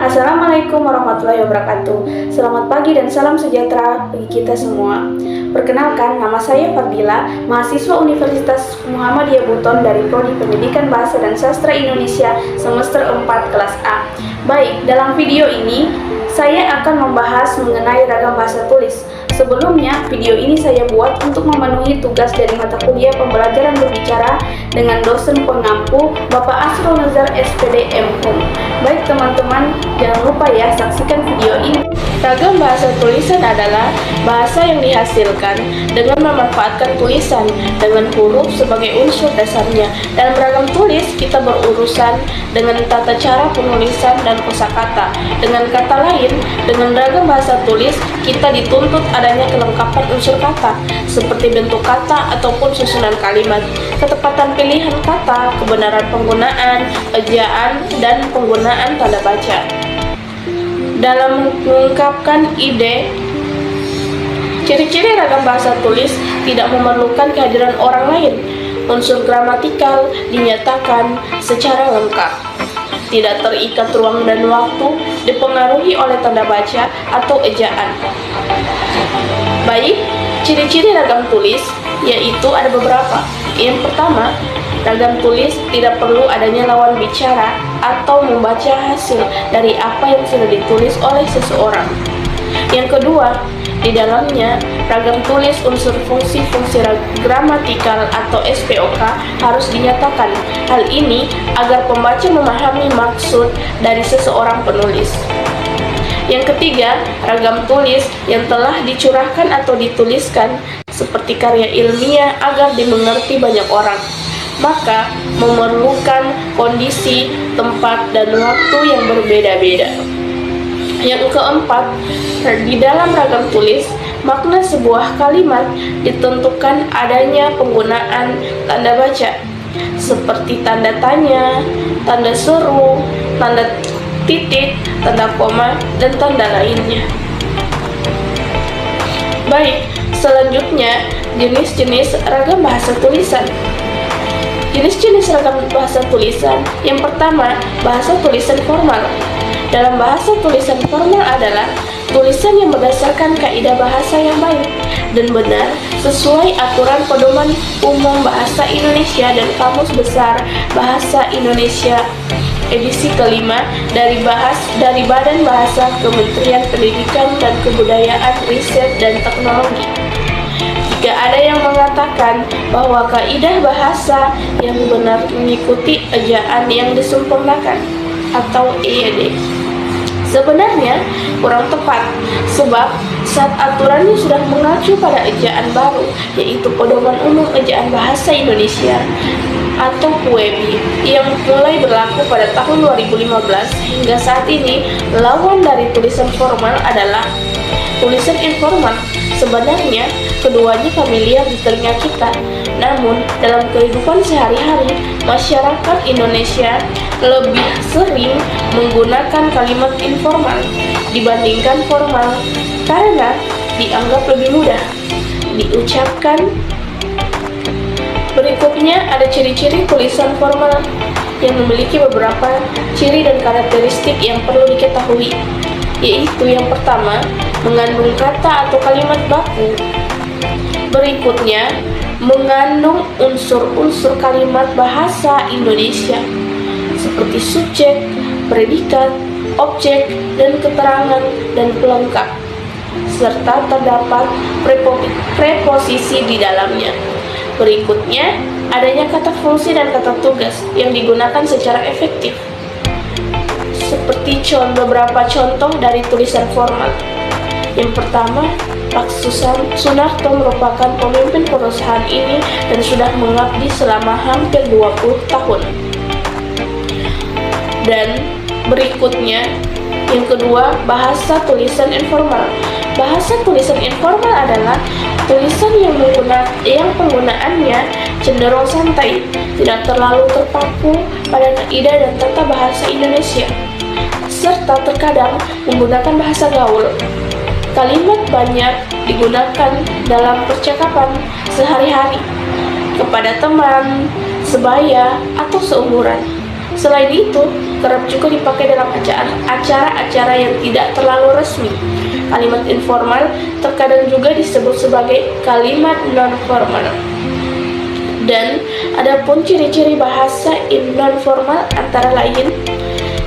Assalamualaikum warahmatullahi wabarakatuh. Selamat pagi dan salam sejahtera bagi kita semua. Perkenalkan, nama saya Fadila, mahasiswa Universitas Muhammadiyah Buton dari Prodi Pendidikan Bahasa dan Sastra Indonesia semester 4 kelas A. Baik, dalam video ini saya akan membahas mengenai ragam bahasa tulis. Sebelumnya, video ini saya buat untuk memenuhi tugas dari mata kuliah pembelajaran berbicara dengan dosen pengampu Bapak Asrul Nazar SPD MHum. Baik teman-teman, jangan lupa ya saksikan video ini. Ragam bahasa tulisan adalah bahasa yang dihasilkan dengan memanfaatkan tulisan dengan huruf sebagai unsur dasarnya. Dalam ragam tulis, kita berurusan dengan tata cara penulisan dan kosakata. Dengan kata lain, dengan ragam bahasa tulis, kita dituntut adanya kelengkapan unsur kata, seperti bentuk kata ataupun susunan kalimat, ketepatan pilihan kata, kebenaran penggunaan, ejaan, dan penggunaan tanda baca. Dalam mengungkapkan ide, ciri-ciri ragam bahasa tulis tidak memerlukan kehadiran orang lain. Unsur gramatikal dinyatakan secara lengkap. Tidak terikat ruang dan waktu, dipengaruhi oleh tanda baca atau ejaan. Baik, ciri-ciri ragam tulis yaitu ada beberapa. Yang pertama, ragam tulis tidak perlu adanya lawan bicara atau membaca hasil dari apa yang sudah ditulis oleh seseorang. Yang kedua, di dalamnya ragam tulis unsur fungsi-fungsi gramatikal atau SPOK harus dinyatakan. Hal ini agar pembaca memahami maksud dari seseorang penulis. Yang ketiga, ragam tulis yang telah dicurahkan atau dituliskan seperti karya ilmiah agar dimengerti banyak orang, maka memerlukan kondisi, tempat, dan waktu yang berbeda-beda. Yang keempat, di dalam ragam tulis, makna sebuah kalimat ditentukan adanya penggunaan tanda baca, seperti tanda tanya, tanda seru, tanda titik, tanda koma, dan tanda lainnya. Baik, selanjutnya jenis-jenis ragam bahasa tulisan. Jenis-jenis ragam bahasa tulisan. Yang pertama, bahasa tulisan formal. Dalam bahasa tulisan formal adalah tulisan yang berdasarkan kaidah bahasa yang baik dan benar sesuai aturan pedoman umum bahasa Indonesia dan Kamus Besar Bahasa Indonesia edisi kelima dari Badan Bahasa Kementerian Pendidikan dan Kebudayaan, Riset dan Teknologi. Jika ada yang mengatakan bahwa kaidah bahasa yang benar mengikuti ejaan yang disempurnakan atau EYD, sebenarnya kurang tepat, sebab saat aturannya sudah mengacu pada ejaan baru, yaitu Pedoman Umum Ejaan Bahasa Indonesia atau PUEBI yang mulai berlaku pada tahun 2015 hingga saat ini, lawan dari tulisan formal adalah tulisan informal. Sebenarnya keduanya familiar di telinga kita, namun dalam kehidupan sehari-hari masyarakat Indonesia lebih sering menggunakan kalimat informal dibandingkan formal karena dianggap lebih mudah diucapkan. Berikutnya ada ciri-ciri tulisan formal yang memiliki beberapa ciri dan karakteristik yang perlu diketahui, yaitu yang pertama, mengandung kata atau kalimat baku. Berikutnya, mengandung unsur-unsur kalimat bahasa Indonesia seperti subjek, predikat, objek, dan keterangan dan pelengkap, serta terdapat preposisi di dalamnya. Berikutnya, adanya kata fungsi dan kata tugas yang digunakan secara efektif. Seperti beberapa contoh dari tulisan formal. Yang pertama, Pak Sunarto merupakan pemimpin perusahaan ini dan sudah mengabdi selama hampir 20 tahun. Dan berikutnya, yang kedua, bahasa tulisan informal. Bahasa tulisan informal adalah tulisan yang penggunaannya cenderung santai, tidak terlalu terpaku pada kaidah dan tata bahasa Indonesia, serta terkadang menggunakan bahasa gaul. Kalimat banyak digunakan dalam percakapan sehari-hari kepada teman, sebaya, atau seumuran. Selain itu, kerap juga dipakai dalam acara-acara yang tidak terlalu resmi. Kalimat informal terkadang juga disebut sebagai kalimat non-formal. Dan adapun ciri-ciri bahasa non-formal antara lain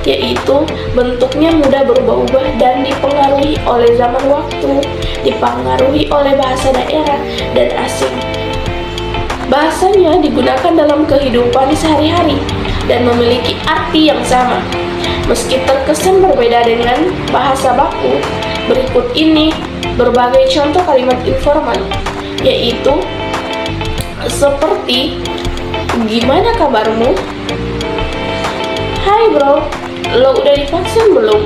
yaitu bentuknya mudah berubah-ubah dan dipengaruhi oleh zaman waktu, dipengaruhi oleh bahasa daerah dan asing. Bahasanya digunakan dalam kehidupan sehari-hari dan memiliki arti yang sama. Meski terkesan berbeda dengan bahasa baku, berikut ini berbagai contoh kalimat informal, yaitu seperti gimana kabarmu? Hai bro, lo udah divaksin belum?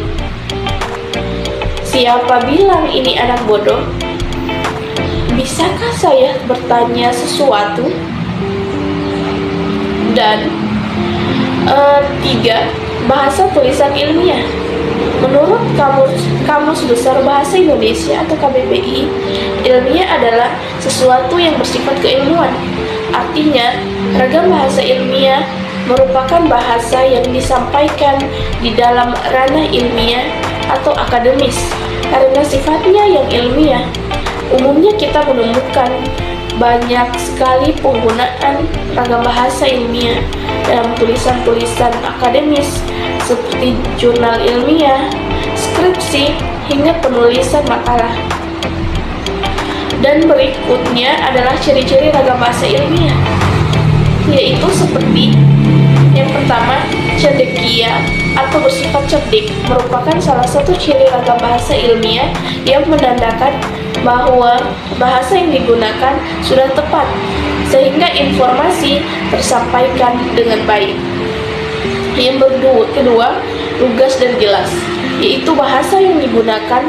Siapa bilang ini anak bodoh? Bisakah saya bertanya sesuatu? Dan 3. Bahasa tulisan ilmiah. Menurut Kamus Besar Bahasa Indonesia atau KBBI, ilmiah adalah sesuatu yang bersifat keilmuan. Artinya, ragam bahasa ilmiah merupakan bahasa yang disampaikan di dalam ranah ilmiah atau akademis. Karena sifatnya yang ilmiah, umumnya kita menemukan banyak sekali penggunaan ragam bahasa ilmiah dalam tulisan-tulisan akademis seperti jurnal ilmiah, skripsi, hingga penulisan makalah. Dan berikutnya adalah ciri-ciri ragam bahasa ilmiah, yaitu seperti yang pertama, cendekia atau bersifat cerdik merupakan salah satu ciri ragam bahasa ilmiah yang menandakan bahwa bahasa yang digunakan sudah tepat sehingga informasi tersampaikan dengan baik. Yang kedua, lugas dan jelas, yaitu bahasa yang digunakan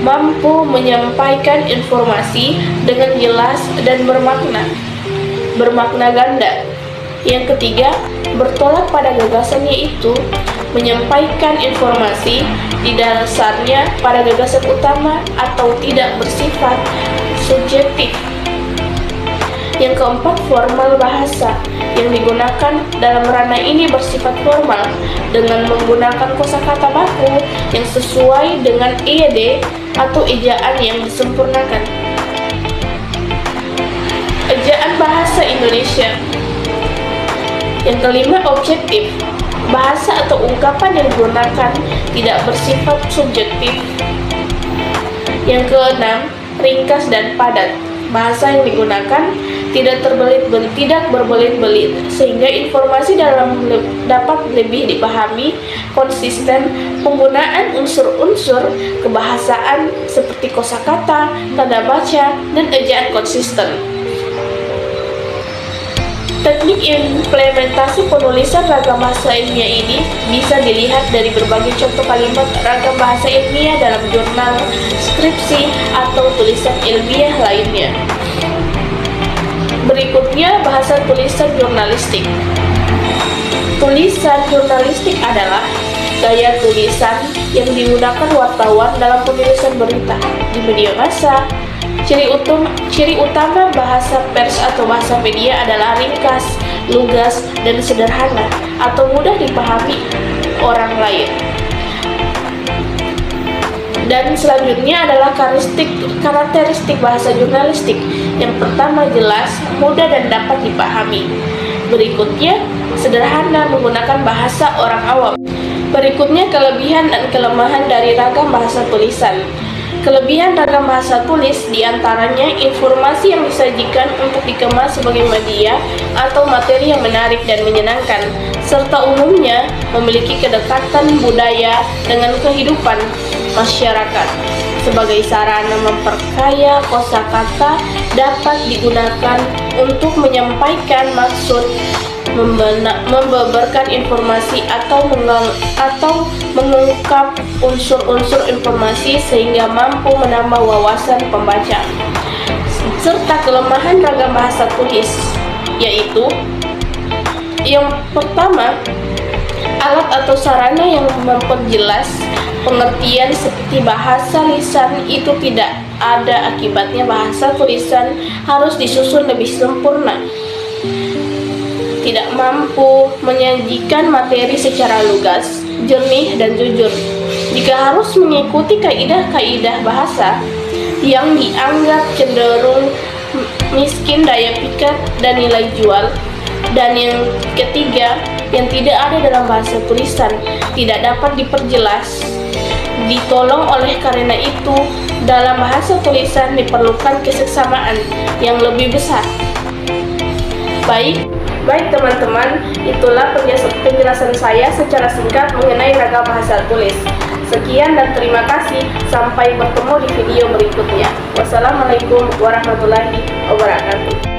mampu menyampaikan informasi dengan jelas dan bermakna ganda. Yang ketiga, bertolak pada gagasan, yaitu menyampaikan informasi di dasarnya pada gagasan utama atau tidak bersifat subjektif. Yang keempat, formal bahasa yang digunakan dalam ranah ini bersifat formal dengan menggunakan kosakata baku yang sesuai dengan EYD atau ejaan yang disempurnakan. Ejaan bahasa Indonesia. Yang kelima, objektif. Bahasa atau ungkapan yang digunakan tidak bersifat subjektif. Yang keenam, ringkas dan padat. Bahasa yang digunakan tidak berbelit-belit sehingga informasi dapat lebih dipahami, konsisten. Penggunaan unsur-unsur kebahasaan seperti kosakata, tanda baca, dan ejaan konsisten. Teknik implementasi penulisan ragam bahasa ilmiah ini bisa dilihat dari berbagai contoh kalimat ragam bahasa ilmiah dalam jurnal, skripsi, atau tulisan ilmiah lainnya. Berikutnya, bahasa tulisan jurnalistik. Tulisan jurnalistik adalah gaya tulisan yang digunakan wartawan dalam penulisan berita di media massa. Ciri utama bahasa pers atau bahasa media adalah ringkas, lugas, dan sederhana atau mudah dipahami orang lain. Dan selanjutnya adalah karakteristik bahasa jurnalistik. Yang pertama, jelas, mudah, dan dapat dipahami. Berikutnya, sederhana, menggunakan bahasa orang awam. Berikutnya, kelebihan dan kelemahan dari ragam bahasa tulisan. Kelebihan ragam bahasa tulis diantaranya informasi yang disajikan untuk dikemas sebagai media atau materi yang menarik dan menyenangkan, serta umumnya memiliki kedekatan budaya dengan kehidupan masyarakat. Sebagai sarana memperkaya kosakata, dapat digunakan untuk menyampaikan maksud, membeberkan informasi atau mengungkap unsur-unsur informasi sehingga mampu menambah wawasan pembaca. Serta kelemahan ragam bahasa tulis, yaitu yang pertama, alat atau sarana yang memperjelas pengertian seperti bahasa lisan itu tidak ada, akibatnya bahasa tulisan harus disusun lebih sempurna. Tidak mampu menyajikan materi secara lugas, jernih, dan jujur. Jika harus mengikuti kaidah-kaidah bahasa yang dianggap cenderung miskin daya pikir dan nilai jual, dan yang ketiga, yang tidak ada dalam bahasa tulisan, tidak dapat diperjelas, ditolong. Oleh karena itu, dalam bahasa tulisan diperlukan kesesamaan yang lebih besar. Baik teman-teman, itulah penjelasan saya secara singkat mengenai ragam bahasa tulis. Sekian dan terima kasih. Sampai bertemu di video berikutnya. Wassalamualaikum warahmatullahi wabarakatuh.